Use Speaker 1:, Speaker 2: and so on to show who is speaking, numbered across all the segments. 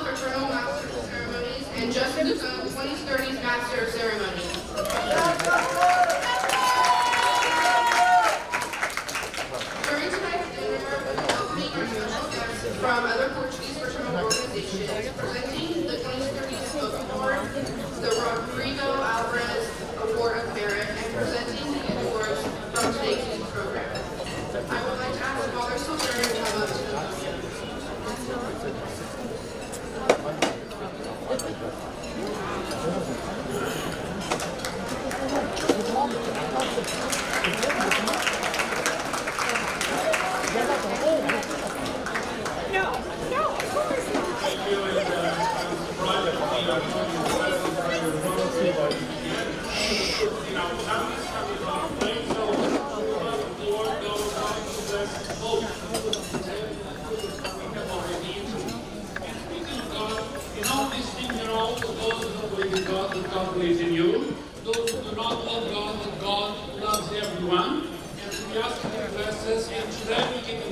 Speaker 1: Fraternal Master of Ceremonies, and Just Luso, 2030's Master of Ceremonies. During tonight's dinner, we will meet our special guests from other Portuguese fraternal organizations, presenting the 2030 Spoken Award, the Rodrigo Alvarez Award of Merit, and presenting the youth awards from today's youth program. I would like to ask Father Silver to come up to the podium.
Speaker 2: God believes in you. Those who do not love God, but God loves everyone. And we ask you to bless us. And today we give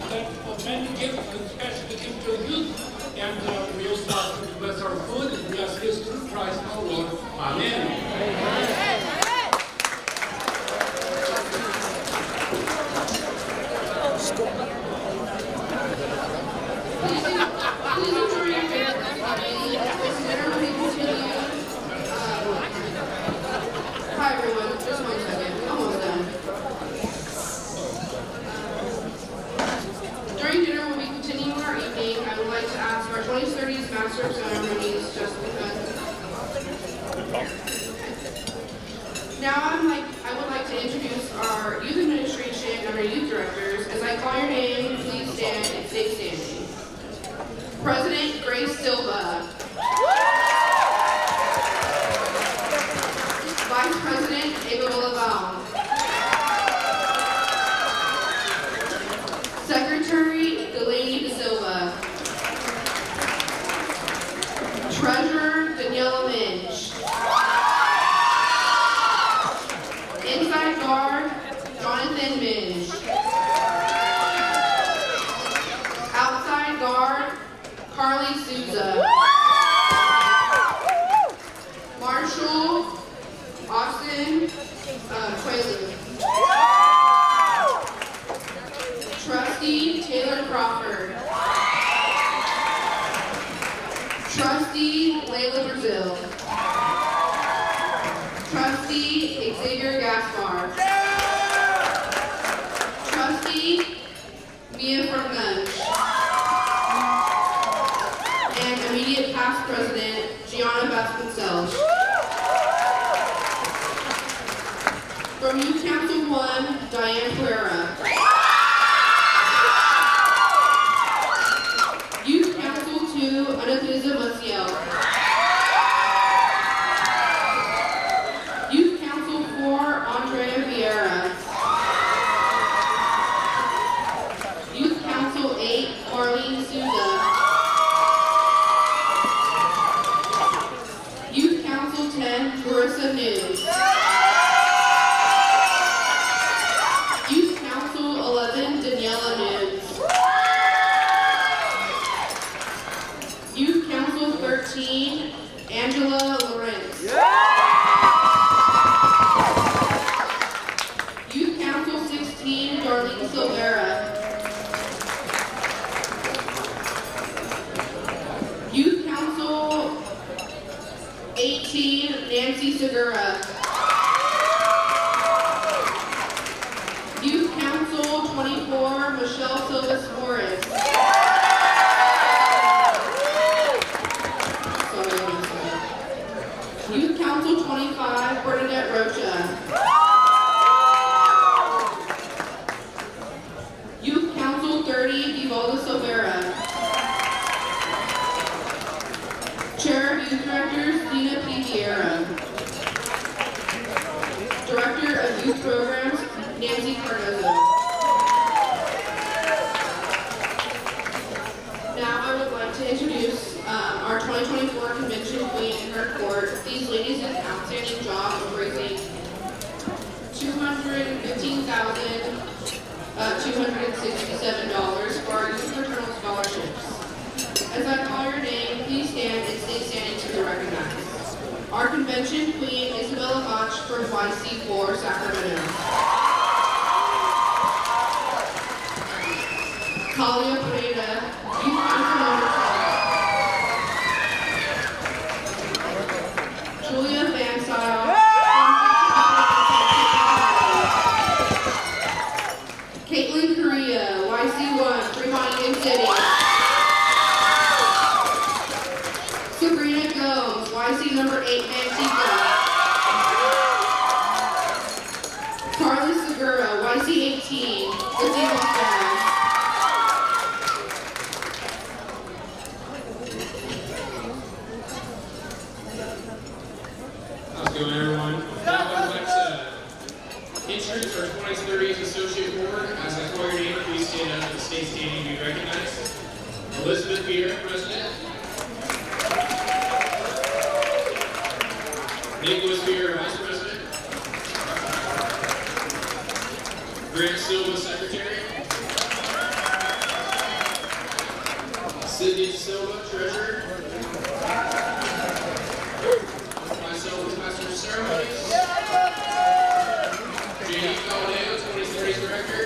Speaker 2: for many gifts, especially the gift of youth. And we also ask you to bless our food. And we ask this through Christ our Lord. Amen. Amen.
Speaker 1: Hi everyone, just 1 second, almost done. During dinner, we'll be continuing our evening. I would like to ask our 2030's Master of Ceremonies, just because. Now I would like to introduce our youth administration and our youth directors. As I call your name, please stand and stay standing. President Grace Silva. Vice President Eva Villaval. Secretary Delaney De Silva. Treasurer Daniela Minch. Inside Guard Jonathan Minch. Outside Guard Carly Souza. Marshal Austin Quaylu. Trustee Taylor Crawford. Trustee Layla Brazil. Trustee Xavier Gaspar. Trustee Mia Fernunch. And immediate past president Gianna Vasconcelos. From Youth Council 1, Diane Pereira. Youth Council 2, Anastasia Maciel. Youth Council 4, Andrea Vieira. Youth Council 8, Marlene Souza. Youth Council 10, Marissa News. Youth Council 11, Daniela Nunes. Youth Council 13, Angela Lawrence. Youth Council 16, Darlene Silvera. Youth Council 18, Nancy Segura. Youth Council 24, Michelle Silvas Morris. Youth Council 25, Bernadette Rocha. Youth Council 30, Divalda Silvera. Chair of Youth Directors, Dina P. Vieira. 2024 Convention Queen in her court. These ladies did an outstanding job of raising $215,267 for our youth fraternal scholarships. As I call your name, please stand and stay standing to be recognized. Our Convention Queen, Isabella Botch from YC4, Sacramento. Talia Pereira, Youth Fraternal number 12. Julia Van Sile, Caitlin Correa, YC1, Fremont Union City. Sabrina Gomes, YC number 8, Manteca. Carly Segura, YC 18, Latino Stars.
Speaker 3: How's it going, everyone? Now I'd like to introduce our 20s, 30s Associate Board. As I call your name, please stand up and stay standing to be recognized. Elizabeth Beer, President. Nicholas Beer, Vice President. Grant Silva, Secretary. Sydney Silva, Treasurer. Myself as Master of Ceremonies. J.D. Caldeo, 20s, 30s Director.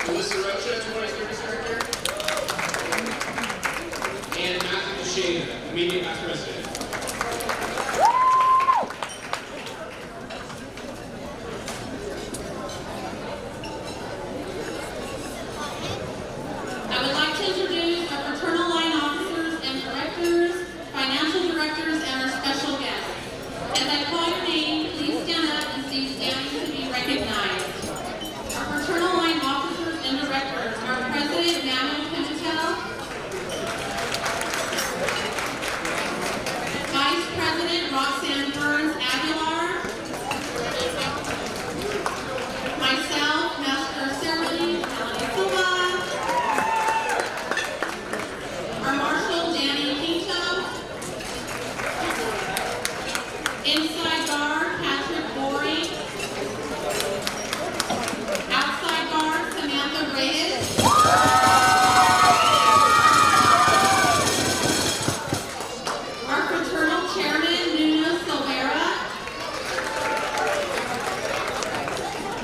Speaker 3: Melissa Rocha, 20s, 30s Director. And Matthew Teixeira, Immediate Vice President.
Speaker 4: I would like to introduce our fraternal line officers and directors, financial directors, and our special guests. As I call your name, please stand up and stay standing to be recognized. Our fraternal line officers and directors, our President, Manuel Pimentel, Vice President, Roxanne Burns Aguilar, myself, Master of Ceremonies, Melanie Silva, our Marshal, Danny Pinto, inside guard, Patrick Boring, outside guard, Samantha Reyes, our fraternal chairman, Nuno Silvera,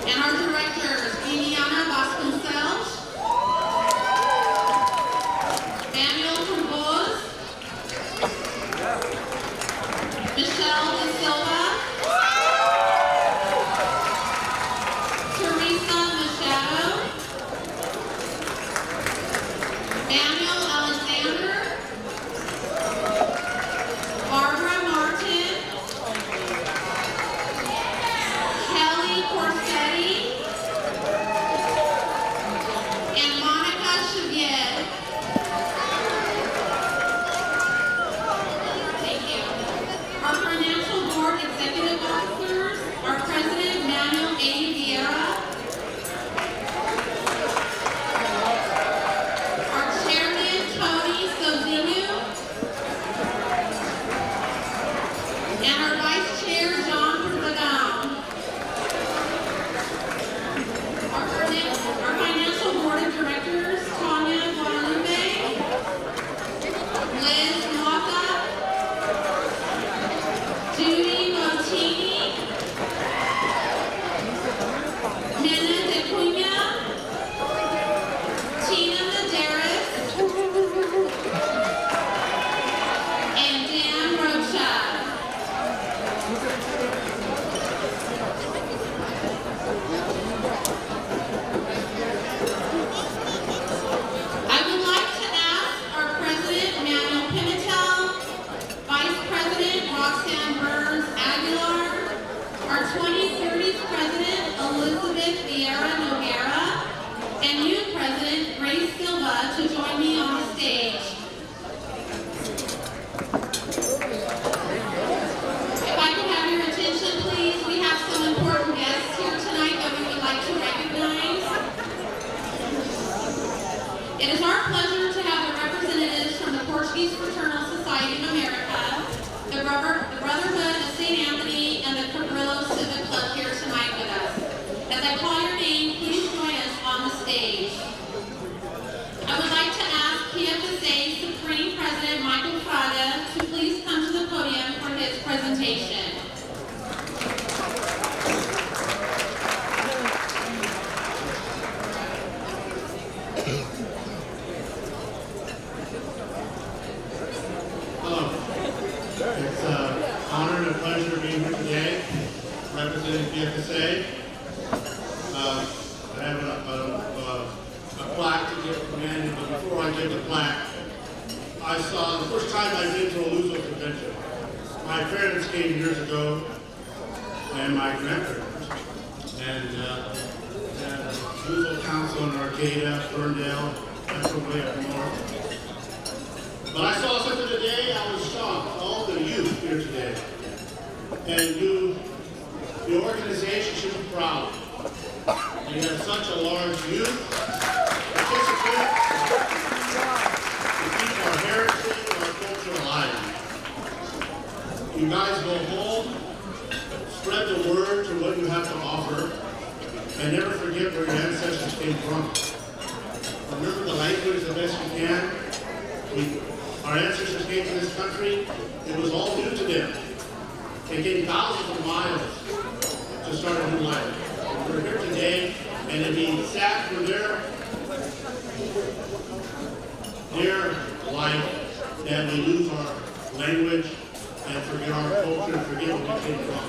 Speaker 4: and our directors, Viviana Vasconcelos, Daniel Campos, Michelle De Silva, Teresa Machado, Daniel Alexander, Barbara Martin, Kelly Corsetti, and Monica Chevier. Thank you. Our financial board executive officers, our president, Manuel A. Vieira, our chairman, PFSA Supreme President Michael Fraga to please come to the podium for his presentation.
Speaker 5: Hello. It's an honor and a pleasure being here today, representing PFSA. I have a plaque to give commanded, but before I give the plaque, I saw the first time I've been to a Luso convention. My parents came years ago, and my grandparents, and Luso Council in Arcata, Ferndale, that's the way up north. But I saw something today, I was shocked, all the youth here today. And the organization should be proud. You have such a large youth participant to keep our heritage and our culture alive. You guys go home, spread the word to what you have to offer, and never forget where your ancestors came from. Remember the language the best you can. Our ancestors came to this country, it was all new to them. They came thousands of miles to start a new life. We're here today, and it'd be sad for their life that we lose our language and forget our culture and forget where we came from.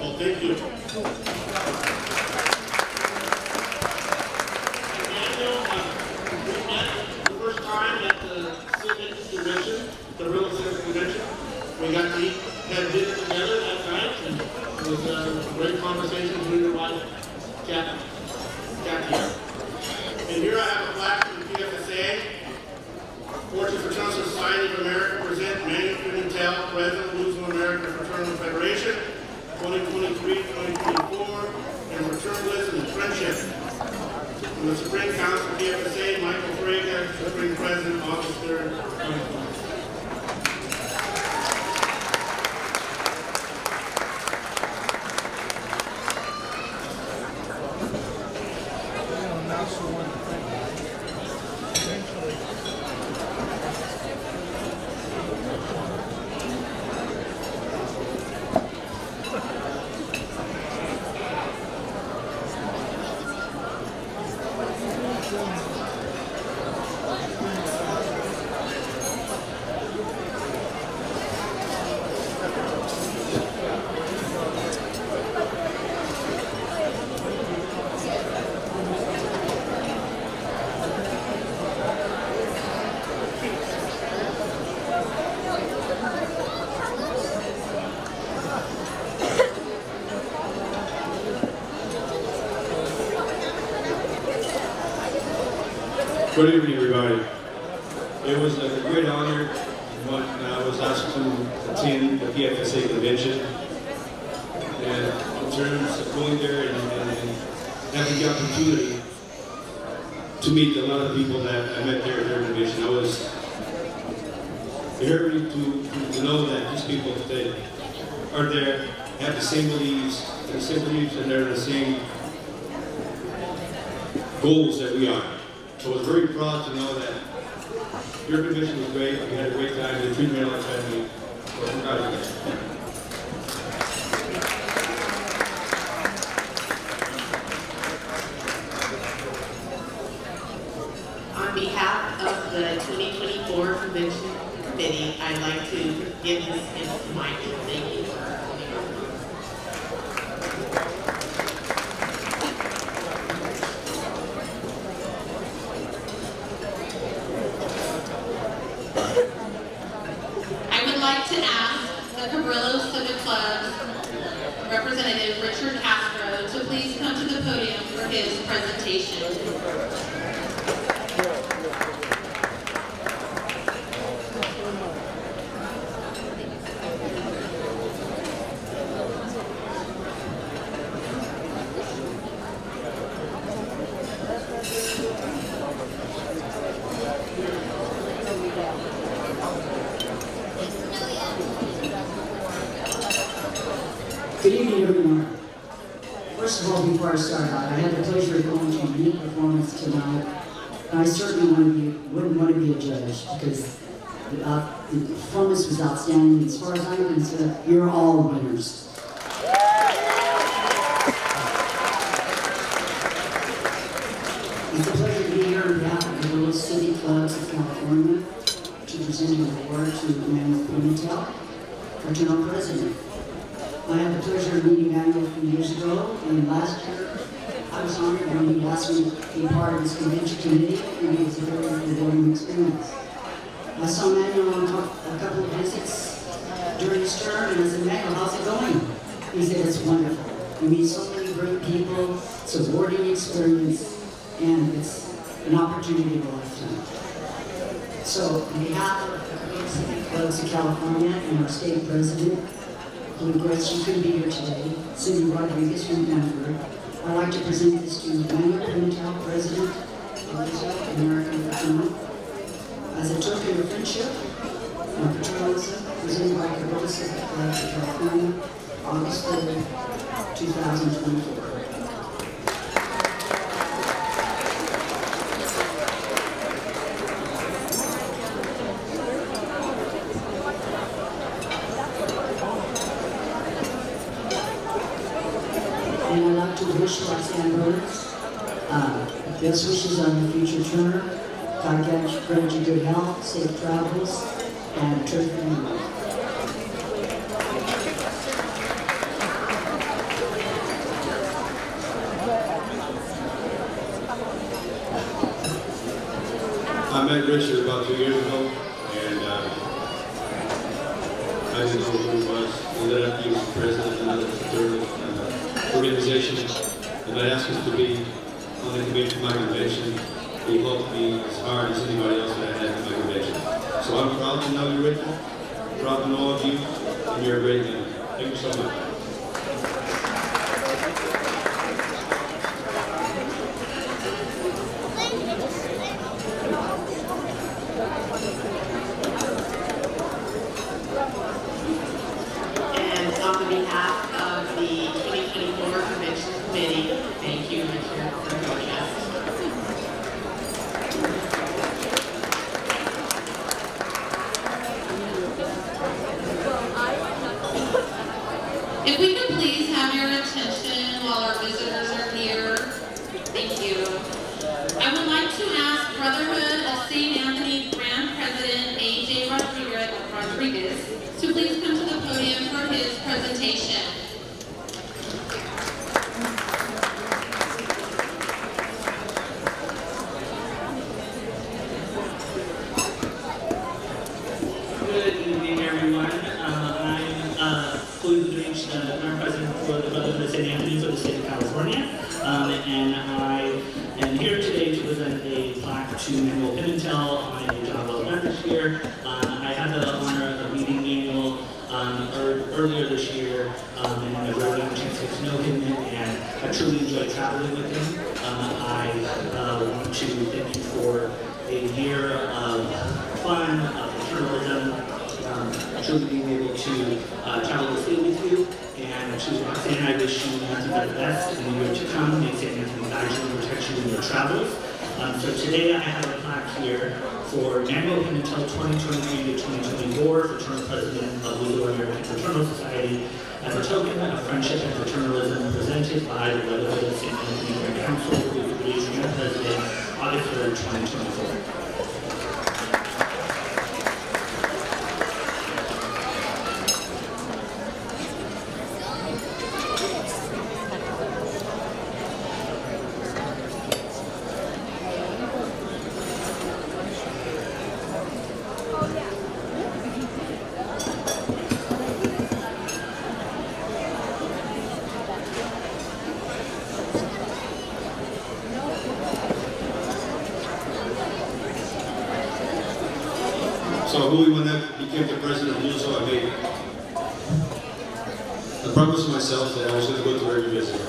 Speaker 5: Well, thank you. The first time at the Civic Convention, the Real Civic Convention, we got to have dinner together that night, and it was a great conversation between your wife, Kathy. And here I have a plaque from the PFSA. Fortune Fraternal Society of America present Manuel Fraternal, President, Luso American Fraternal Federation, 2023-2024, and Fraternalism and Friendship. From the Supreme Council of PFSA, Michael Fraga, Supreme President, August 3rd, 2020.
Speaker 6: Good evening, everybody. It was a great honor when I was asked to attend the PFSA convention. And in terms of going there and having the opportunity to meet a lot of people that I met there at their convention, I was very to know that these people that are there have the same beliefs, and they're the same goals that we are. So I was very proud to know that your convention was great. We had a great time. They treated me like family. So congratulations.
Speaker 7: On behalf of the 2024 Convention Committee, I'd like to give this gift to Michael. Thank you for holding on.
Speaker 4: Representative Richard Castro to please come to the podium for his presentation.
Speaker 8: Good evening, everyone. First of all, before I start, I had the pleasure of going to a unique performance tonight I certainly wouldn't want to be a judge because the performance was outstanding. As far as I'm concerned, you're all winners. It's a pleasure to be here on behalf of the Little City Clubs of California to present an award to Manuel Pimentel, Fraternal President. I had the pleasure of meeting Manuel a few years ago, and last year I was honored when he asked me to be part of his convention committee, and it was a very rewarding experience. I saw Manuel on a couple of visits during his term, and I said, Manuel, how's it going? He said, it's wonderful. You meet so many great people, it's a rewarding experience, and it's an opportunity of a lifetime. So, on behalf of the Little City Clubs of California and our state president, who regrets she couldn't be here today, Cindy Rodriguez from Denver, I'd like to present this to Manuel Pimentel, President of Luso, American Fraternal. As a token of friendship and paternalism, presented by the Little City Clubs of California, August 3rd, 2024. And I'd like to wish Roxanne Burns best wishes on your future term. God grant you good health, safe travels, and terrific memory.
Speaker 6: I met Richard about 2 years ago, and I didn't know who he was. Ended up he was the president of another fraternal organization, and I asked him to be on the committee for my convention. He helped me as hard as anybody else that I had in my convention. So I'm proud to know you, Richard. Proud to know all of you, and you're a great man. Thank you so much.
Speaker 7: And on behalf of the 2024 Convention Committee, thank you, Richard, for joining us.
Speaker 4: If we could please have your attention while our visitors are here. Thank you. I would like to ask Brotherhood of St. Anthony Grand President A.J. Rodriguez to please come to the podium for his presentation.
Speaker 9: Good evening, everyone. I'm Luso, the Grand President for the Brotherhood of St. Anthony for the state of California, and I am here today to present a plaque to Manuel Pimentel on a job well done this year. I had the honor of meeting Manuel earlier this year, and I really got a chance to get to know him, and I truly enjoyed traveling with him. I want to thank you for a year of fun, of paternalism, truly being able to travel the city with you, and to Roxanne, I wish you nothing but the best in the year to come. May St. Anthony guide you and protect you in your travels. So today I have a plaque here for Manuel Pimentel 2023 to 2024, Fraternal President of Luso American Fraternal Society, as a token of friendship and fraternalism presented by the Brotherhood of St. Anthony Grand Council, who will be your President, August 3rd, 2024.
Speaker 6: So who when I became the president of Luso, I made a promise to myself that I was going to go to every visit.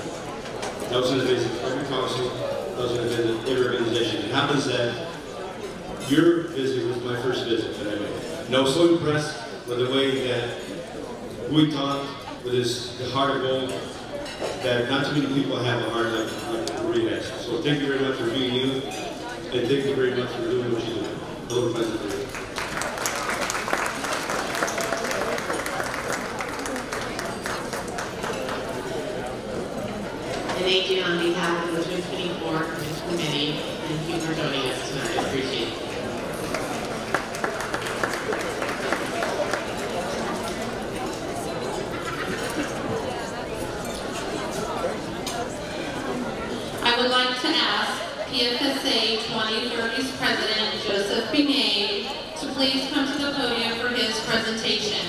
Speaker 6: I was going to visit every council, I was going to visit every organization. It happens that your visit was my first visit that I made. And I was so impressed with the way that we talked, with the heart of gold, that not too many people have a heart like Marie has. So thank you very much for being you. And thank you very much for doing what you do. Hello, President.
Speaker 7: And thank you on behalf of the 2024 Committee. Thank you for joining us tonight. I appreciate it.
Speaker 4: I would like to ask PFSA 2030's President Joseph Banquet to please come to the podium for his presentation.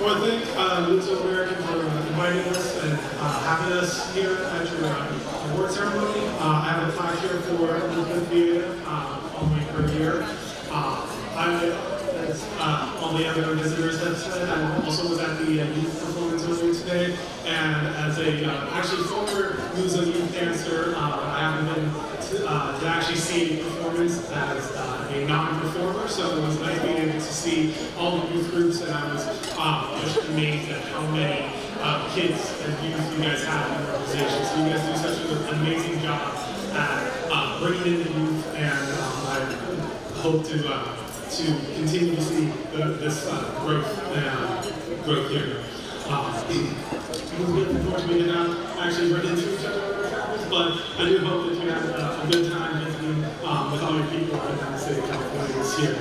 Speaker 10: Well, I thank Luso American for inviting us and having us here at your award ceremony. I have a plaque here for Elizabeth Villa, only per year. As all the other visitors have said, I also was at the youth performance earlier today, and as a actually former Luso youth dancer, I haven't been to actually see a performance as a non-performer, so it was nice being able to see all the youth groups, and I was just amazed at how many kids and youth you guys have in your organization. So you guys do such an amazing job at bringing in the youth, and I hope to continue to see this growth here. It was good for me to not actually run into each other in our travels, but I do hope that you had a good time visiting with all your people in the state of California this year.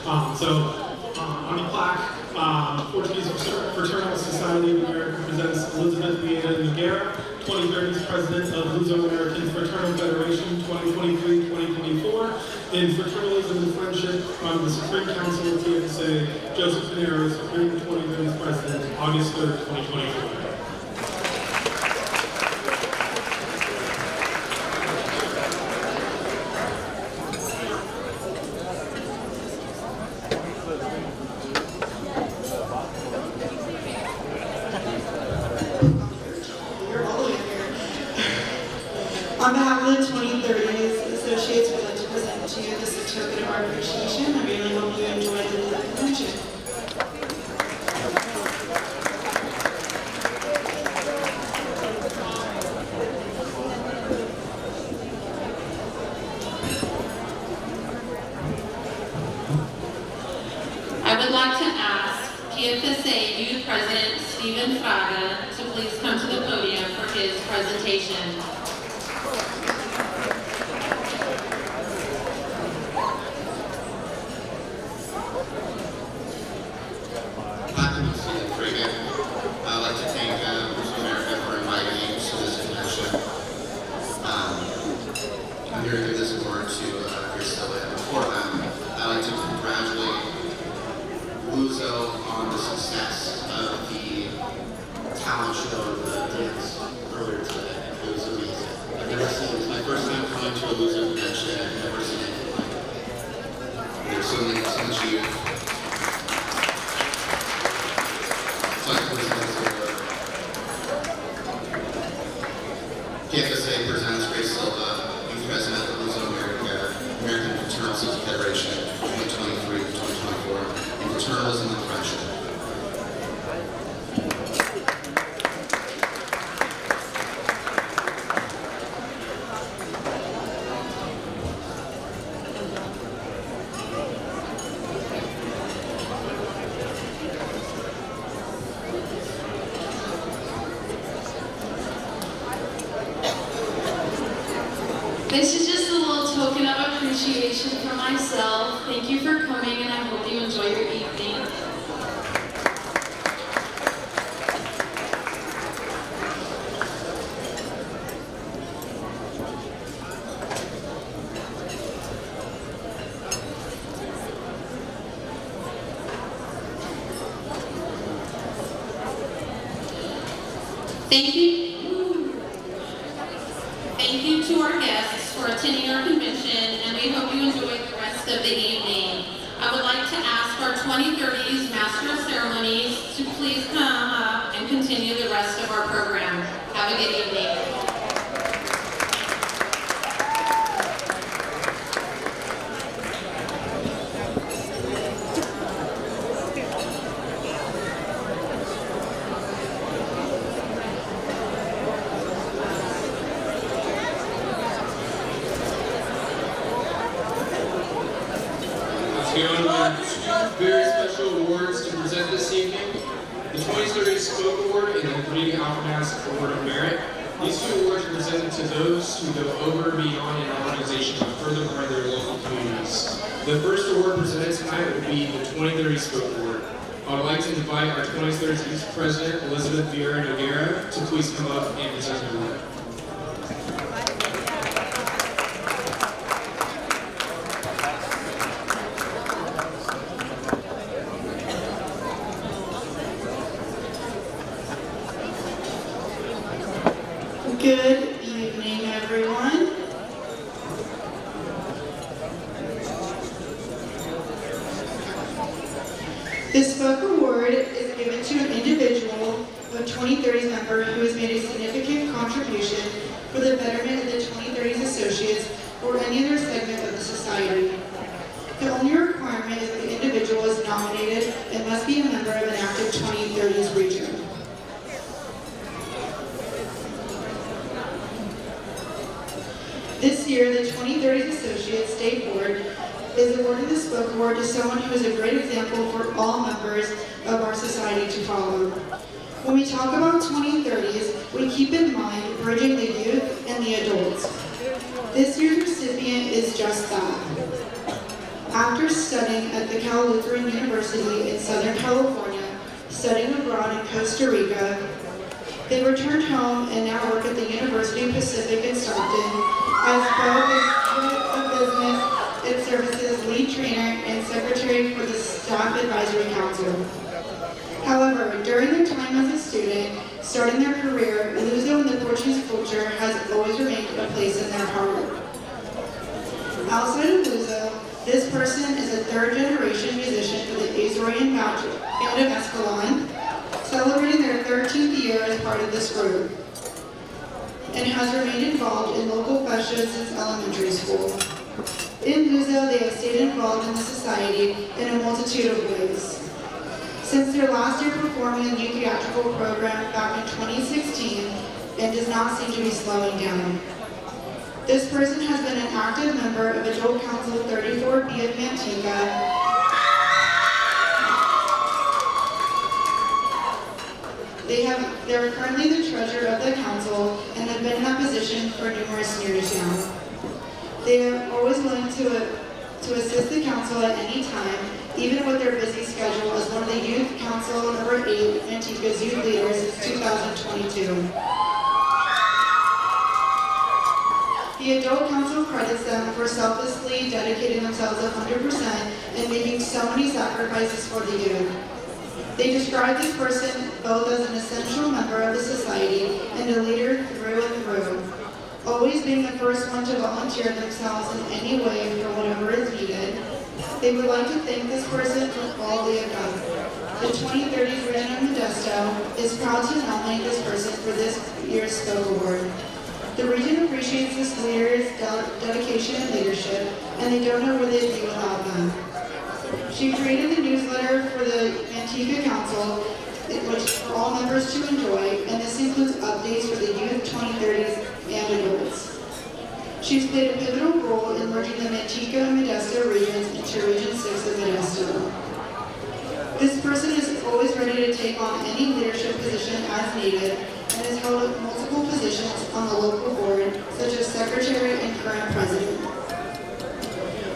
Speaker 10: On the plaque, Portuguese Fraternal Society of America presents Elizabeth Villa Nogueira, 2030's President of Luso American Fraternal Federation 2023-2024, in Fraternalism and Friendship from the Supreme Council of TFSA, Joseph Pinero, Supreme 2030's President, August 3rd, 2024.
Speaker 11: On behalf of the 2030s Associates, we'd like to present to you this token of our appreciation. I really hope you enjoy the convention.
Speaker 4: I would like to ask PFSA Youth President Stephen Fraga to please come to the podium for his presentation.
Speaker 12: I'd like to thank Luso America for inviting me to this convention. I'm here to give this award to Priscilla. Before that, I'd like to congratulate Luso on the success of the talent show of the dance earlier today. It was amazing. I've never seen it. It's my first time coming to a Luso convention. I've never seen anything like it. There's so much youth. PFSA presents Grace Silva, Youth President of Luso America, American Fraternal City Federation, 2023-2024, in Fraternalism and Friendship.
Speaker 11: This is just a little token of appreciation for myself. Thank you for coming, and I hope you enjoy your evening.
Speaker 4: Thank you. Thank you to our guests for attending our convention, and we hope you enjoy the rest of the evening. I would like to ask our 2030s Master of Ceremonies to please come up and continue the rest of our program. Have a good evening.
Speaker 3: We are honored two very special awards to present this evening. The 2030 Spoke Award and the Community Alpha Award of Merit. These two awards are presented to those who go over and beyond in our organization to further grow their local communities. The first award presented tonight will be the 2030 Spoke Award. I would like to invite our 2030 Youth President, Elizabeth Vieira Noguera, to please come up and present the award.
Speaker 11: Good evening, everyone. This Spoke Award is given to an individual, a 2030s member who has made a significant contribution for the betterment of the 2030s associates or any other segment of the society. The only requirement is that the individual is nominated and must be a member of an active 2030s region. This year, the 2030s Associates State Board is awarding the Spoke Award to someone who is a great example for all members of our society to follow. When we talk about 2030s, we keep in mind bridging the youth and the adults. This year's recipient is just that. After studying at the Cal Lutheran University in Southern California, studying abroad in Costa Rica, they returned home and now work at the University of Pacific in Stockton as both a business and services lead trainer and secretary for the Staff Advisory Council. However, during their time as a student, starting their career, Luso and the Portuguese culture has always remained a place in their heart. Outside of Luso, this person is a third-generation musician for the Azorean Band of Escalon, celebrating their 13th year as part of this group, and has remained involved in local festivals since elementary school. In Luso, they have stayed involved in the society in a multitude of ways. Since their last year performing a new theatrical program back in 2016, and does not seem to be slowing down. This person has been an active member of Adult Council 34B of Manteca, They are currently the treasurer of the council and have been in that position for numerous years now. They are always willing to assist the council at any time, even with their busy schedule as one of the Youth Council number 8 Manteca's youth leaders since 2022. The Adult Council credits them for selflessly dedicating themselves 100% and making so many sacrifices for the youth. They describe this person both as an essential member of the society and a leader through and through, always being the first one to volunteer themselves in any way for whatever is needed. They would like to thank this person for all they have done. The 2030s Region of Modesto is proud to nominate this person for this year's Spoke Award. The region appreciates this leader's dedication and leadership, and they don't know where they'd be without them. She created the newsletter for the Manteca Council, which for all members to enjoy, and this includes updates for the youth 2030s and adults. She's played a pivotal role in merging the Manteca and Modesto regions into Region 6 of Modesto. This person is always ready to take on any leadership position as needed, and has held multiple positions on the local board, such as secretary and current president.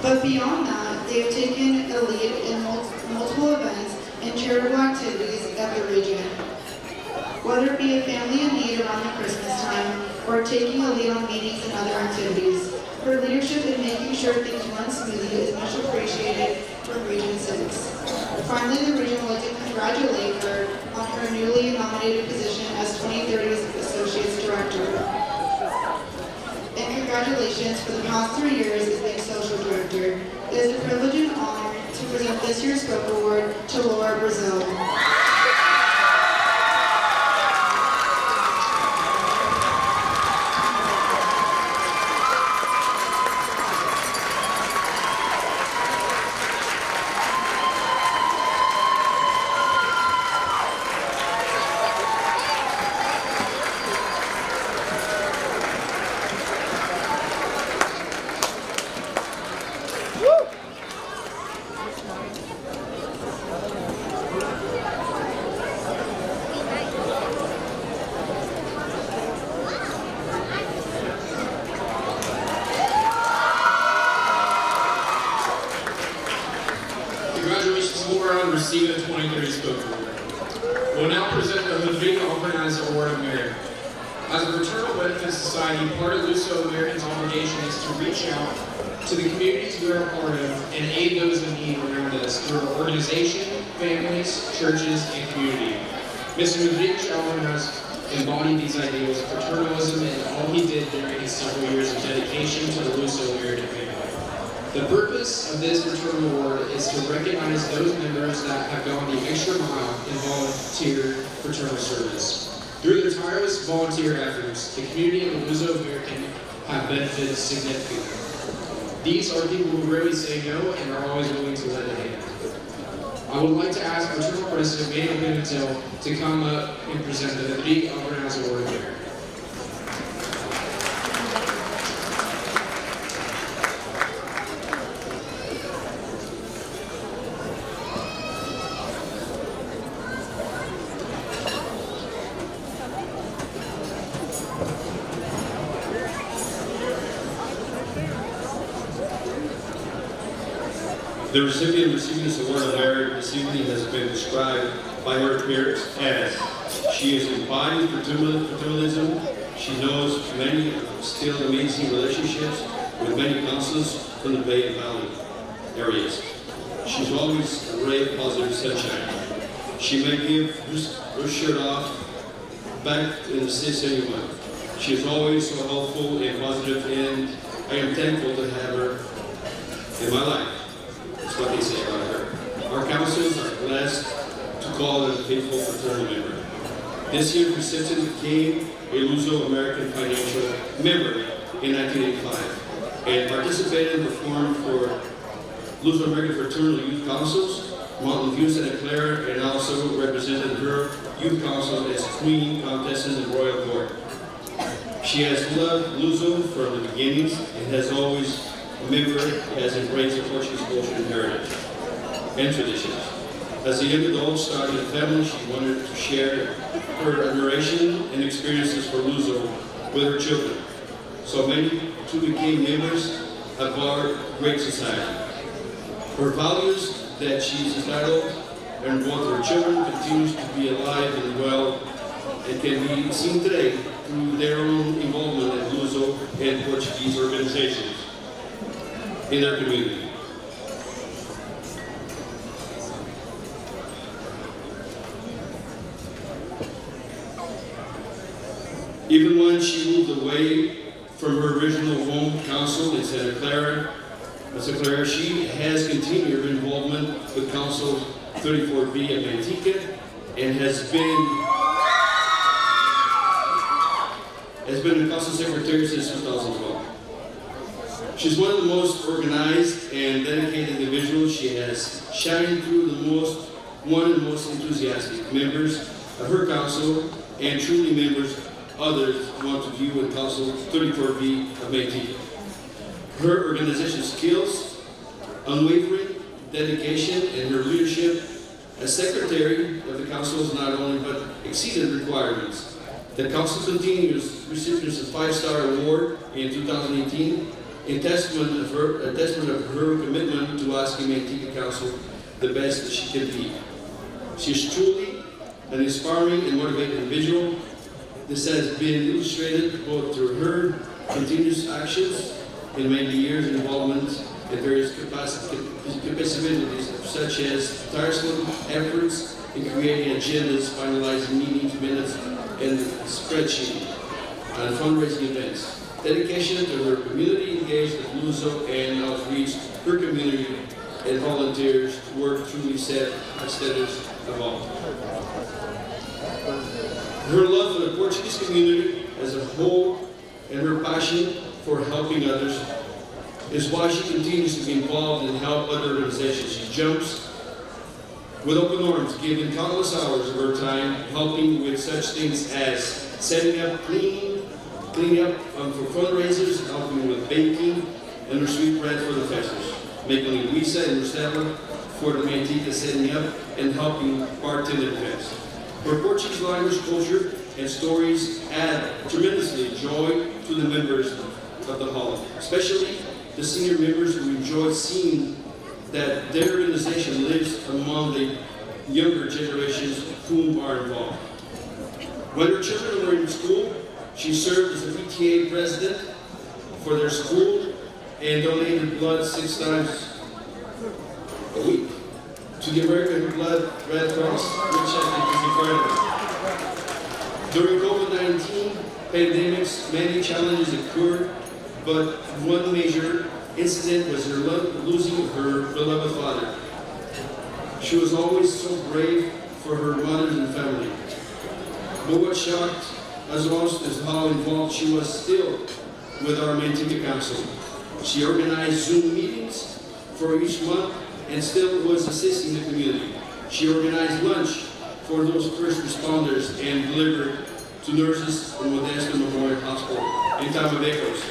Speaker 11: But beyond that, they have taken a lead in multiple events and charitable activities at the region. Whether it be a family in need around the Christmas time, or taking a lead on meetings and other activities, her leadership in making sure things run smoothly is much appreciated from Region 6. Finally, the region would like to congratulate her on her newly nominated position as 2030's Associates Director. And congratulations for the past 3 years as being Social Director. It is a privilege and honor to present this year's Spoke Award to Laura Brazil.
Speaker 3: Congratulations, Laura, on receiving the 2030 Spoke Award. We'll now present the Rodrigo Alvarez Award of Merit. As a fraternal benefit society, part of Luso American's obligation is to reach out to the communities we are a part of and aid those in need around us through our organization, families, churches, and community. Mr. Rodrigo Alvarez embodied these ideals of fraternalism in all he did during his several years of dedication to the Luso American family. The purpose of this fraternal award is to recognize those members that have gone the extra mile in volunteer fraternal service. Through their tireless volunteer efforts, the community of the Luso American have benefited significantly. These are people who rarely say no and are always willing to lend a hand. I would like to ask Fraternal President Manuel Pimentel to come up and present the Rodrigo Alvarez Award of Merit.
Speaker 6: The recipient receiving this award of merit this evening has been described by her peers as she is embodied fraternalism. She knows many still amazing relationships with many councils from the Bay and Valley areas. She's always a ray of positive sunshine. She may give her shirt off back in the 671. She is always so helpful and positive, and I am thankful to have her in my life. That's what they say about her. Our councils are blessed to call her a faithful fraternal member. This year's recipient became a Luso American financial member in 1985 and participated in the forum for Luso American Fraternal Youth Councils, Mountain View, Santa Clara, and also represented her youth council as Queen, Countess, and Royal Court. She has loved Luso from the beginnings and has always has embraced the Portuguese culture and heritage and traditions. As a young adult starting a family, she wanted to share her admiration and experiences for Luso with her children. So many too became members of our great society. Her values that she's entitled and both her children continues to be alive and well and can be seen today through their own involvement in Luso and Portuguese organizations in our community. Even when she moved away from her original home council in Santa Clara, she has continued her involvement with Council 34B at Manteca and has been a council secretary since 2012. She's one of the most organized and dedicated individuals. She has shined through one of the most enthusiastic members of her council and truly members others want to view in Council 34B of Manteca. Her organization skills, unwavering dedication, and her leadership as secretary of the council is not only but exceeded requirements. The council continues recipients of 5-star award in 2018 in testament of her commitment to asking Manteca Council the best that she can be. She is truly an inspiring and motivated individual. This has been illustrated both through her continuous actions in many years of involvement in various capacities, such as tireless efforts in creating agendas, finalizing meetings, minutes, and spreadsheet and fundraising events. Dedication to her community engaged with Luso and outreach, her community and volunteers work truly set the status of all. Her love for the Portuguese community as a whole and her passion for helping others is why she continues to be involved and help other organizations. She jumps with open arms, giving countless hours of her time, helping with such things as setting up cleaning up for fundraisers, helping with baking and her sweet bread for the festers, making linguiça and rosella for the Manteca, setting up and helping bartend events. Her Portuguese language, culture, and stories add tremendously joy to the members of the hall, especially the senior members who enjoy seeing that their organization lives among the younger generations whom are involved. When her children were in school, she served as a PTA president for their school and donated blood 6 times a week to the American Red Cross, which I think is incredible. During COVID-19 pandemics, many challenges occurred, but one major incident was her losing her beloved father. She was always so brave for her mothers and family. But what shocked us most is how involved she was still with our Manteca Council. She organized Zoom meetings for each month and still was assisting the community. She organized lunch for those first responders and delivered to nurses in Modesto Memorial Hospital in Tamabecos.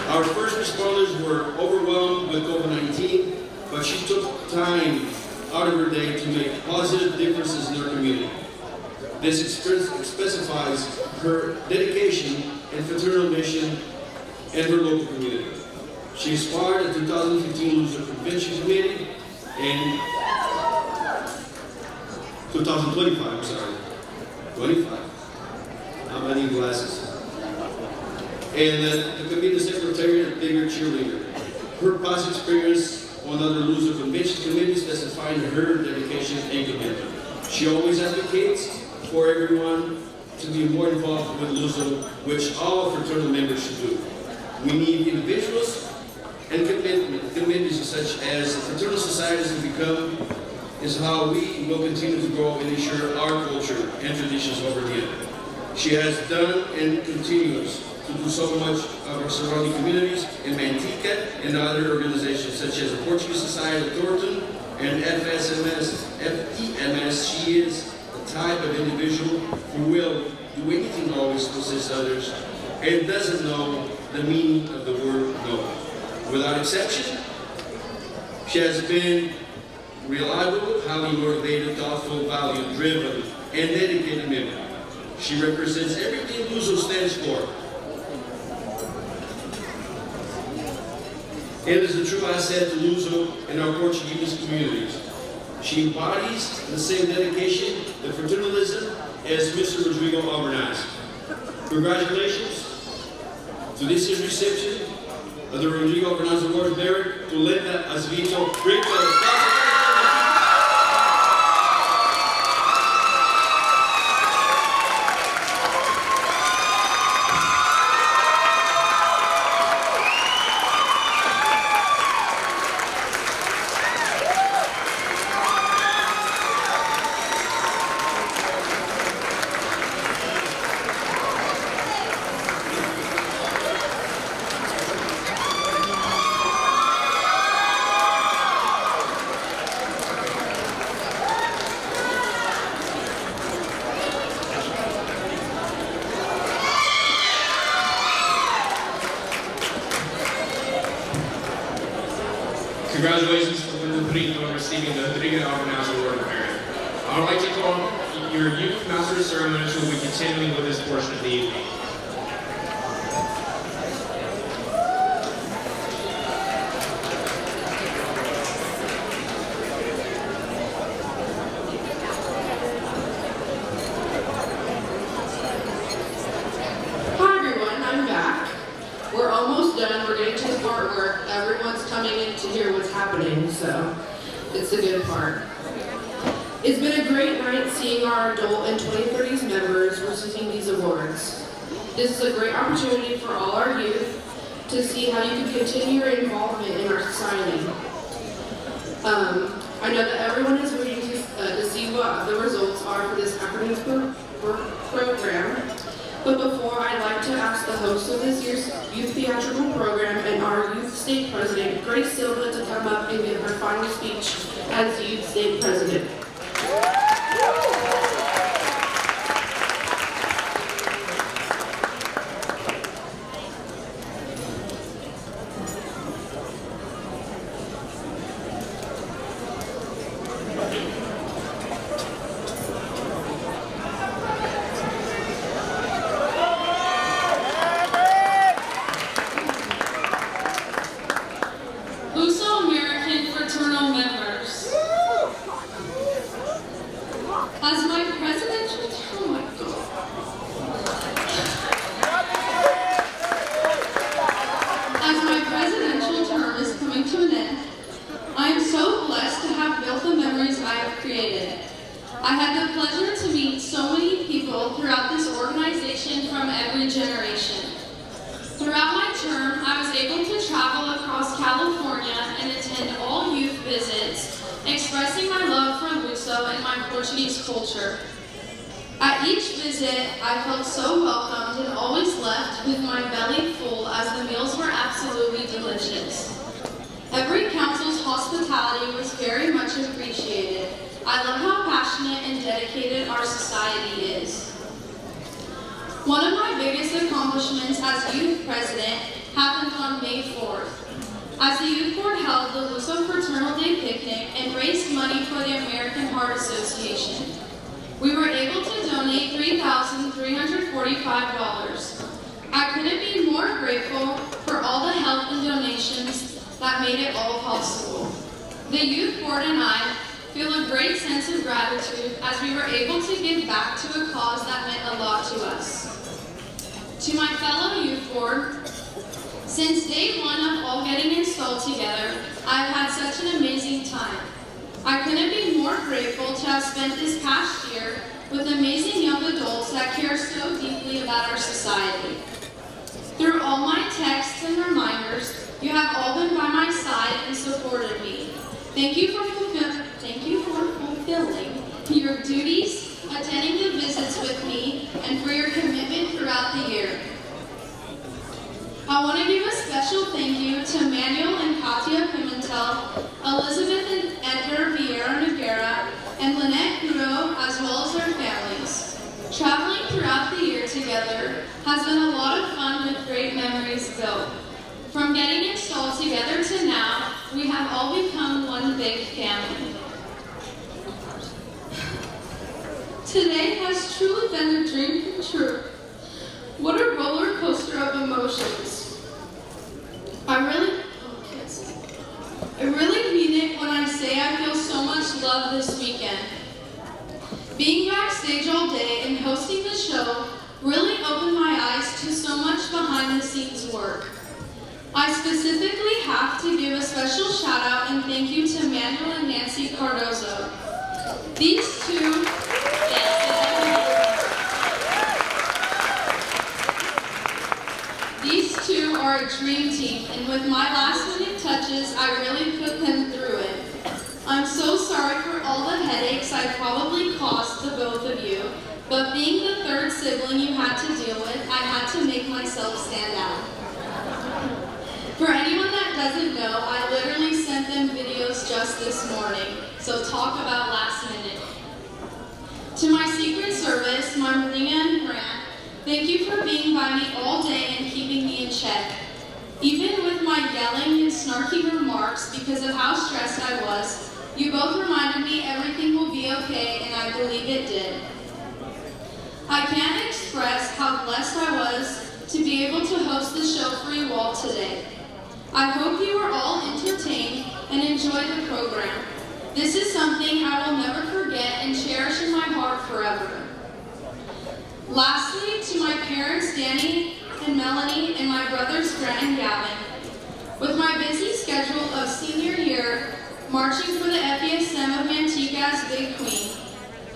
Speaker 6: Our first responders were overwhelmed with COVID-19, but she took time out of her day to make positive differences in our community. This specifies her dedication and fraternal mission in her local community. She inspired the 2015 Luso Convention Committee and 2025, I'm sorry, 25. I need glasses. And the committee secretary and bigger cheerleader. Her past experience on other Luso Convention committees specifying her dedication and commitment. She always advocates for everyone to be more involved with Luso, which all fraternal members should do. We need individuals and committees such as the fraternal societies have become is how we will continue to grow and ensure our culture and traditions over here. She has done and continues to do so much of our surrounding communities in Manteca and other organizations such as the Portuguese Society of Thornton and FEMS. She is the type of individual who will do anything always to assist others and doesn't know the meaning of the word no. Without exception, she has been reliable, highly motivated, thoughtful, value-driven, and dedicated member. She represents everything Luso stands for. It is a true asset to Luso and our Portuguese communities. She embodies the same dedication and fraternalism as Mr. Rodrigo Alvarez. Congratulations to this year's reception of the Rodrigo Alvarez Award bearer to Linda Azvito. Great
Speaker 3: Congratulations to Linda Brito on receiving the Rodrigo Alvarez Award of Merit. I would like to call your Youth Master Ceremonies who will be continuing with this portion of the evening.
Speaker 1: Hi everyone, I'm back. We're almost done. We're getting to the part where everyone's coming in to hear what's happening, so it's a good part. It's been a great night seeing our adult and 2030s members receiving these awards. This is a great opportunity for all our youth to see how you can continue your involvement in our society. I know that everyone is waiting to see what the results are for this afternoon's program. But before, I'd like to ask the host of this year's Youth Theatrical Program and our Youth State President, Grace Silva, to come up and give her final speech as Youth State President.
Speaker 13: I had the pleasure to meet so many people throughout this organization from every generation. Throughout my term, I was able to travel across California and attend all youth visits, expressing my love for Luso and my Portuguese culture. At each visit, I felt so welcomed and always left with my belly full as the meals were absolutely delicious. Every council's hospitality was very much appreciated. I love how passionate and dedicated our society is. One of my biggest accomplishments as youth president happened on May 4th. As the youth board held the Luso Fraternal Day picnic and raised money for the American Heart Association. We were able to donate $3,345. I couldn't be more grateful for all the help and donations that made it all possible. The youth board and I feel a great sense of gratitude as we were able to give back to a cause that meant a lot to us. To my fellow youth board, since day one of all getting installed together, I've had such an amazing time. I couldn't be more grateful to have spent this past year with amazing young adults that care so deeply about our society. Through all my texts and reminders, you have all been by my side and supported me. Thank you for fulfilling your duties, attending the visits with me, and for your commitment throughout the year. I want to give a special thank you to Manuel and Katia Pimentel, Elizabeth and Edgar Vieira Noguera, and Lynette Guro, as well as their families. Traveling throughout the year together has been a lot of fun with great memories built. From getting installed together to now, we have all become one big family. Today has truly been a dream come true. What a roller coaster of emotions. I really mean it when I say I feel so much love this weekend. Being backstage all day and hosting the show really opened my eyes to so much behind the scenes work. I specifically have to give a special shout out and thank you to Manuel and Nancy Cardozo. These two are a dream team, and with my last minute touches, I really put them through it. I'm so sorry for all the headaches I probably caused the both of you, but being the third sibling you had to deal with, I had to make myself stand out. For anyone that doesn't know, I literally sent them videos just this morning, so talk about last minute. To my Secret Service, Marlena and Grant, thank you for being by me all day and keeping me in check. Even with my yelling and snarky remarks because of how stressed I was, you both reminded me everything will be okay, and I believe it did. I can't express how blessed I was to be able to host the show for you all today. I hope you are all entertained and enjoy the program. This is something I will never forget and cherish in my heart forever. Lastly, to my parents, Danny and Melanie, and my brothers, Grant and Gavin. With my busy schedule of senior year, marching for the FESM of Manteca's Big Queen,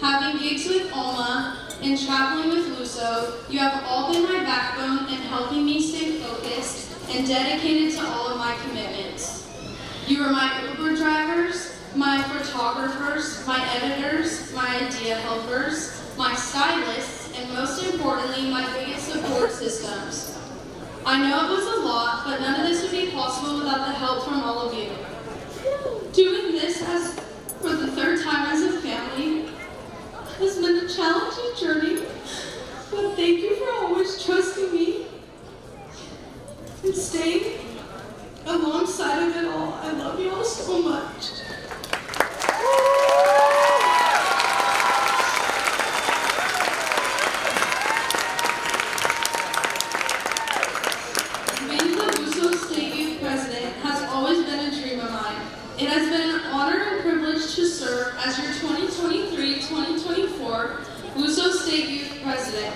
Speaker 13: having gigs with Alma, and traveling with Luso, you have all been my backbone in helping me stay focused and dedicated to all of my commitments. You are my Uber drivers, my photographers, my editors, my idea helpers, my stylists, and most importantly, my biggest support systems. I know it was a lot, but none of this would be possible without the help from all of you. Doing this for the third time as a family has been a challenging journey, but thank you for always trusting me and staying alongside of it all. I love you all so much. Being the Luso State Youth President has always been a dream of mine. It has been an honor and privilege to serve as your 2023-2024 Luso State Youth President.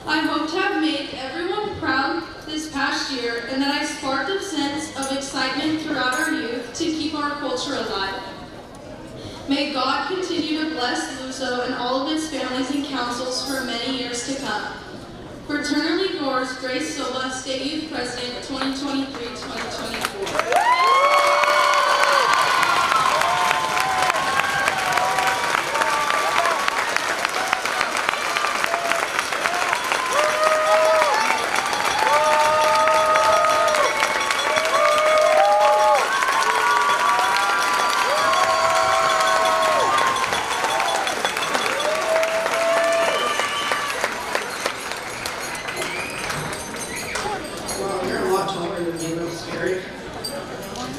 Speaker 13: I hope to have made everyone proud this past year and that I sparked a sense of excitement throughout our youth to keep our culture alive. May God continue to bless Luso Luso and all of its families and councils for many years to come. Fraternally yours, Grace Silva, State Youth President, 2023-2024.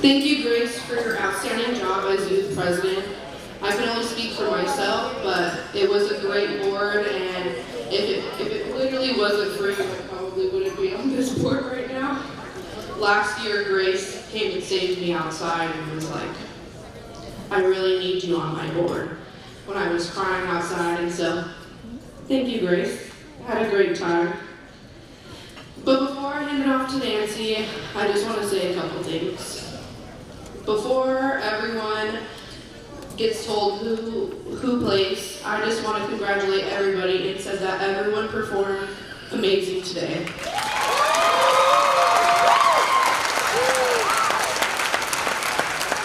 Speaker 1: Thank you, Grace, for your outstanding job as youth president. I can only speak for myself, but it was a great board, and if it literally wasn't for you, I probably wouldn't be on this board right now. Last year, Grace came and saved me outside and was like, I really need you on my board, when I was crying outside, and so thank you, Grace. I had a great time. But before I hand it off to Nancy, I just want to say a couple things. Before everyone gets told who plays, I just want to congratulate everybody and say that everyone performed amazing today.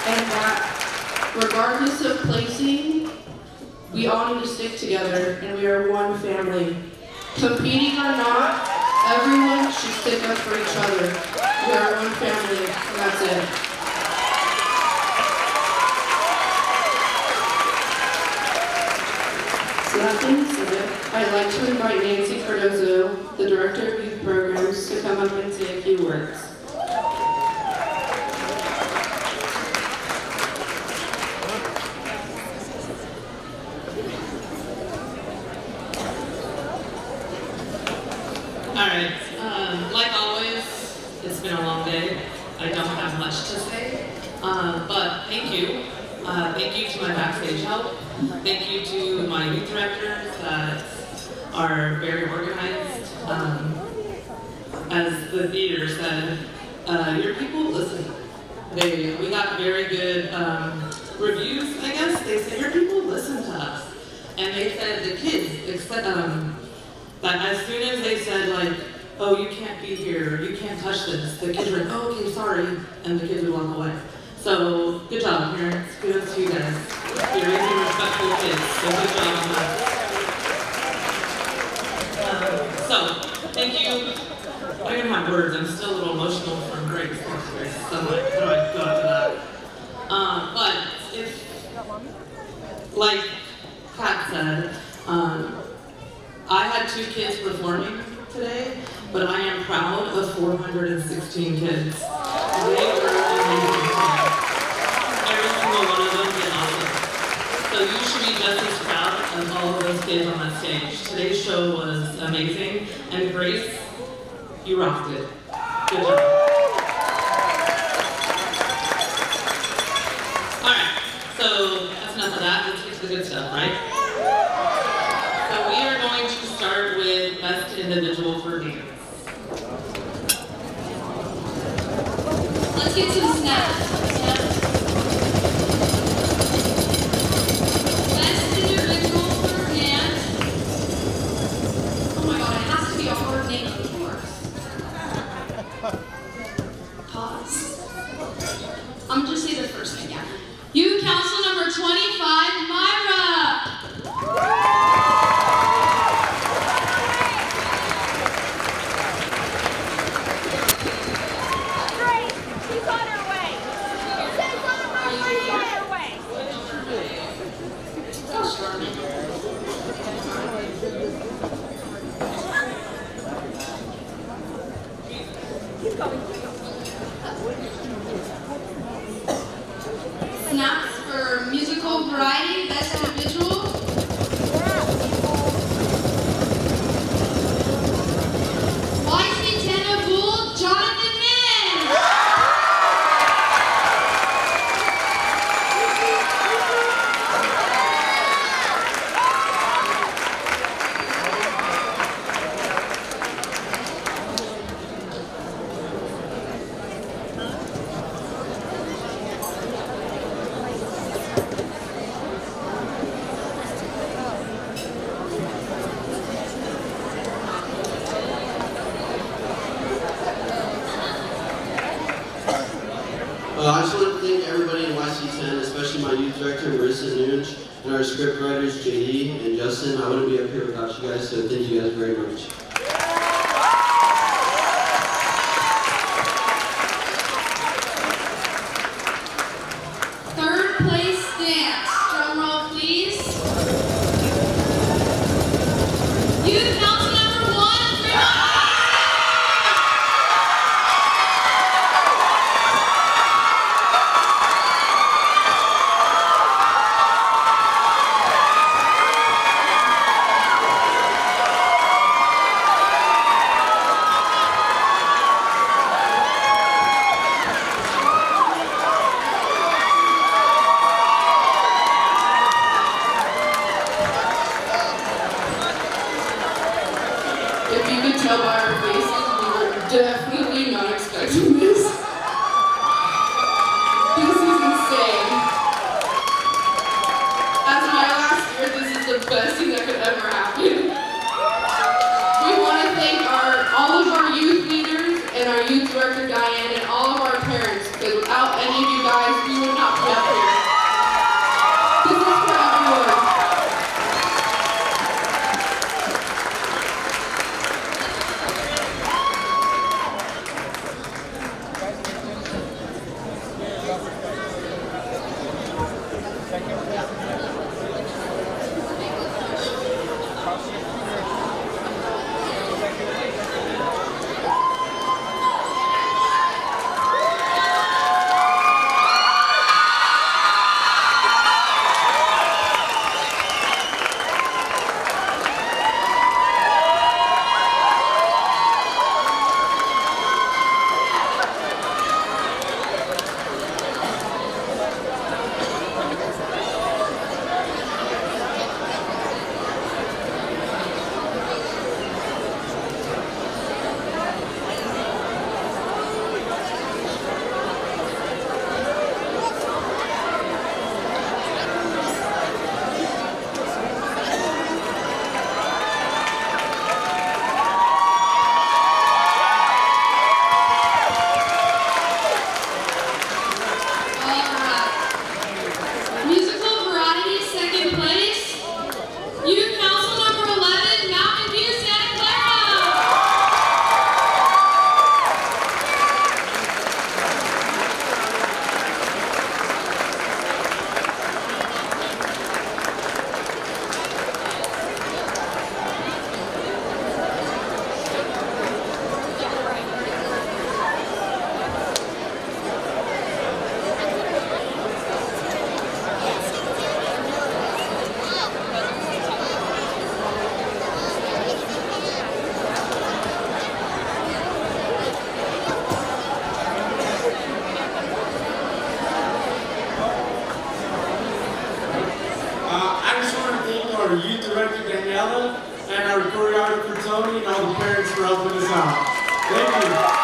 Speaker 1: And that regardless of placing, we all need to stick together and we are one family. Competing or not, everyone should stick up for each other. We are one family, and that's it. So that being said, I'd like to invite Nancy Cardozo, the Director of Youth Programs, to come up and say a few words.
Speaker 14: Alright, like always, it's been a long day. I don't have much to say, but thank you. Thank you to my backstage help. Thank you to my youth directors that are very organized. As the theater said, your people listen. We got very good reviews, I guess. They said, your people listen to us. And they said the kids, that as soon as they said, like, oh, you can't be here, you can't touch this, the kids were like, oh, okay, sorry, and the kids would walk away. So, good job, parents. Kudos to you guys. You're raising respectful kids, so good job on that. So, thank you. I don't have words, I'm still a little emotional from Grace. So I'm like, how do I go after that? But, if, like Pat said, I had 2 kids performing today, but I am proud of 416 kids. They were amazing today. Every single one of them did awesome. So you should be just as proud of all of those kids on that stage. Today's show was amazing, and Grace, you rocked it. Good job. Alright, so that's enough of that. Let's get to the good stuff, right? So we are going to start with Best Individual for Dance.
Speaker 13: Let's get some snaps. Best individual for dance. Oh my god, it has to be a hard name, of course. Pause. I'm gonna just say the first thing, yeah. Youth Council number 25, Myra. Snaps for musical variety, best individual. YC10 Bull, Jonathan Min.
Speaker 15: I just want to thank everybody in YC10, especially my youth director, Marissa Nuge, and our script writers, JD and Justin. I wouldn't be up here without you guys, so thank you guys very much.
Speaker 13: Third place dance. Drum roll, please. Youth Council number 1,
Speaker 1: If you could tell by our faces, we were definitely not expecting this. This is insane. As my last year, this is the best thing that could ever happen. We want to thank all of our youth leaders and our youth director, Diane, and all of our parents, because without any of you guys, we would not be up here. This is for everyone.
Speaker 10: our youth director Daniela, and our choreographer Tony, and all the parents for helping us out. Thank you.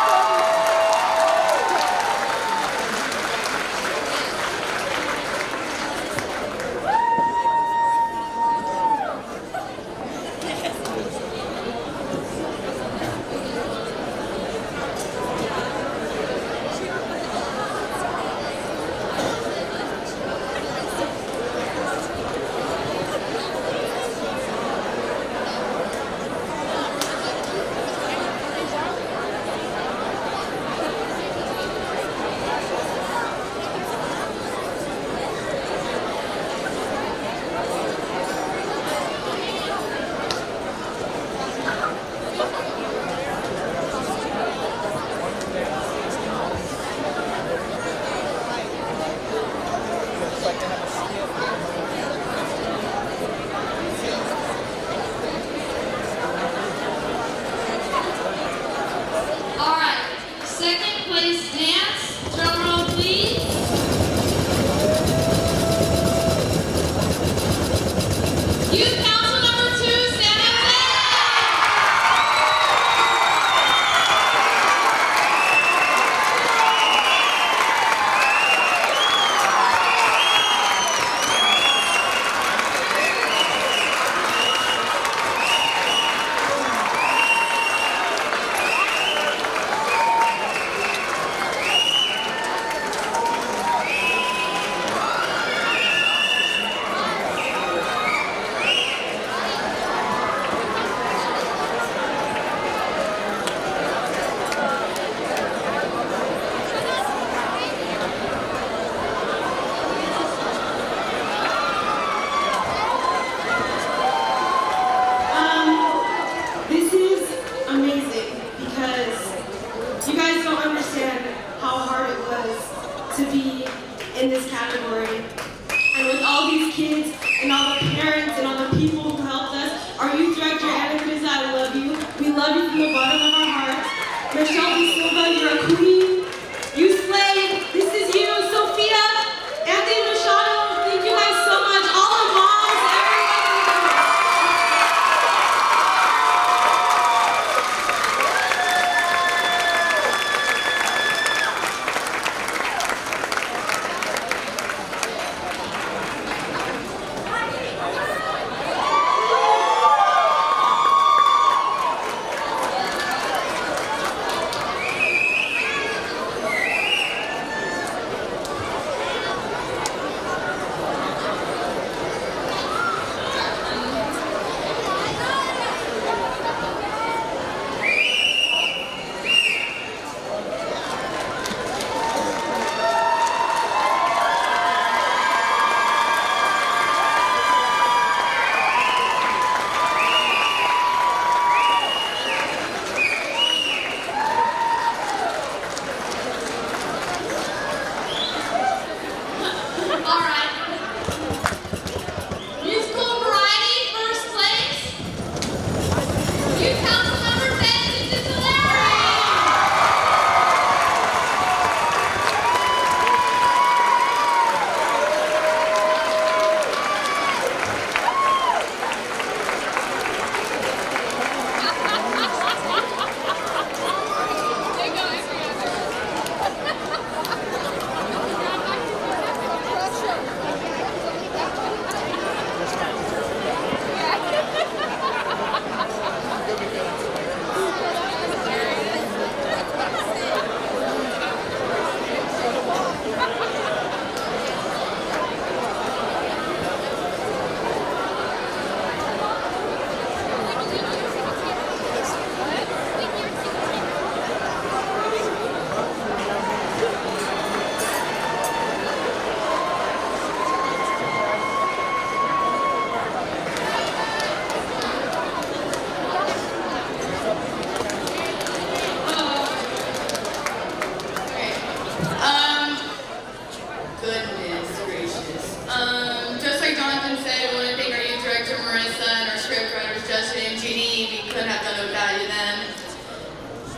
Speaker 16: to be in this category. And with all these kids and all the parents and all the people who helped us, our youth director, Anna Cruz, I love you. We love you from the bottom of our hearts. Michelle De Silva, you're a queen. You slayed. This is you, Sophia, Anthony Machado. Thank you guys so much. All the moms,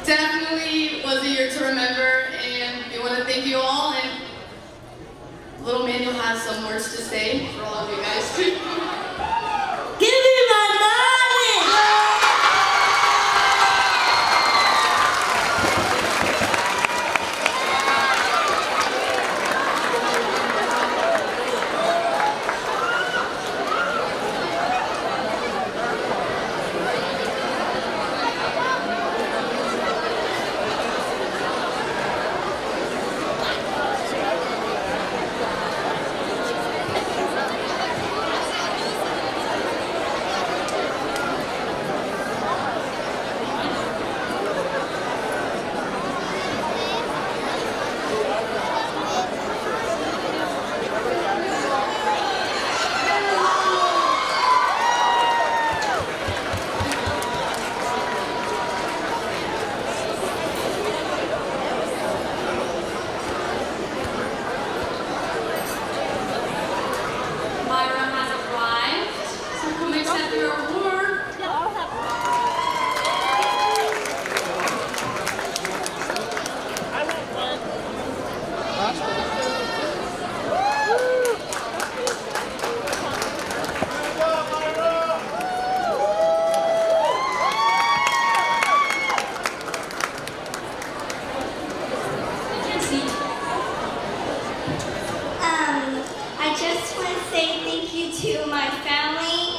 Speaker 1: definitely was a year to remember, and we want to thank you all. And little Manuel has some words to say for all of you guys. Give me my money!
Speaker 17: I just want to say thank you to my family.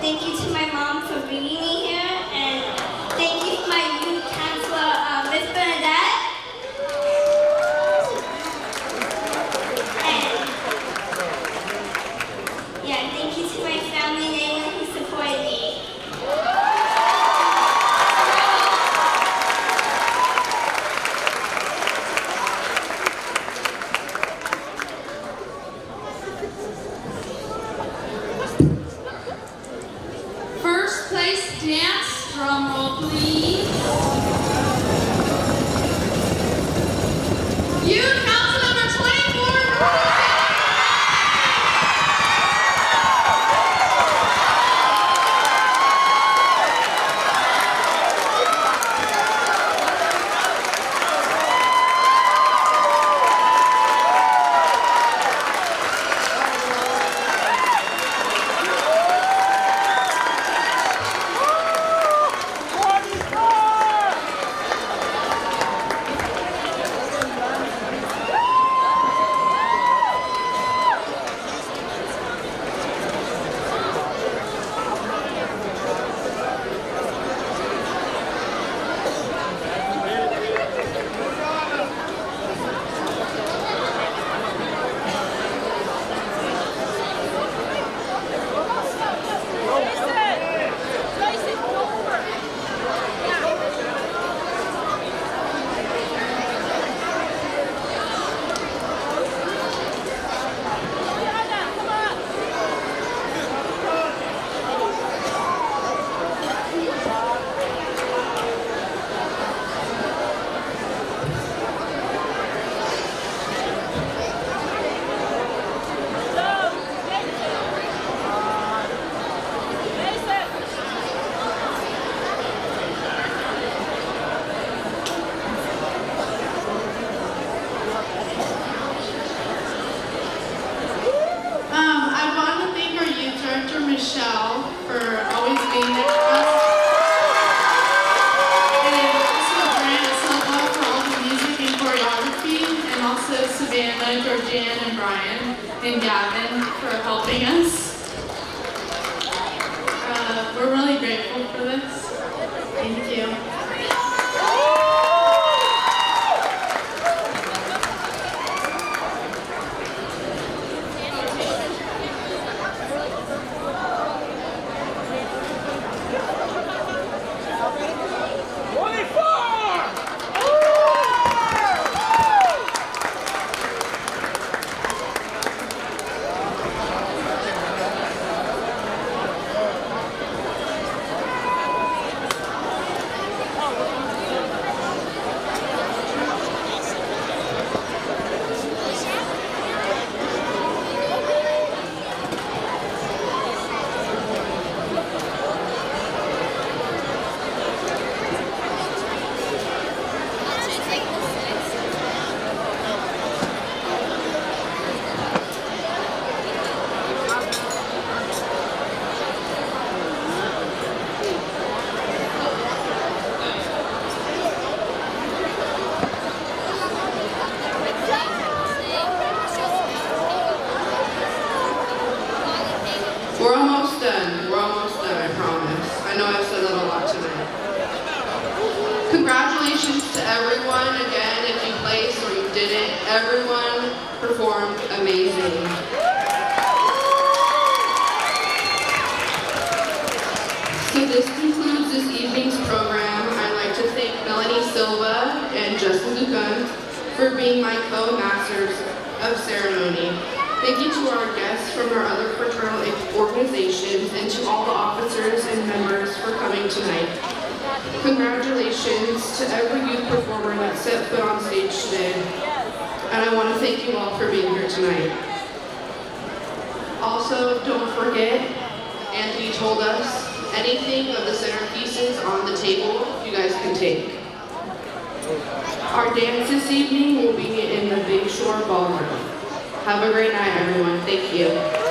Speaker 17: Thank you to my mom for bringing me here, and thank you to my youth counselor, Miss Bernadette. And yeah, thank you to my family and anyone who supported me.
Speaker 4: Youth Council number 24. Michelle for always being there for us. And also Grant Silva for all the music and choreography, and also Savannah, Georgianne, and Brian, and Gavin for helping us. We're really grateful for this. Thank you.
Speaker 1: We're almost done, I promise. I know I've said that a lot tonight. Congratulations to everyone, again, if you placed or you didn't. Everyone performed amazing. So this concludes this evening's program. I'd like to thank Melanie Silva and Justin Dugan for being my co-masters of ceremony. Thank you to our guests from our other fraternal organizations and to all the officers and members for coming tonight. Congratulations to every youth performer that set foot on stage today. And I want to thank you all for being here tonight. Also, don't forget, Anthony told us, anything of the centerpieces on the table you guys can take. Our dance this evening will be in the Big Shore Ballroom. Have a great night, everyone. Thank you.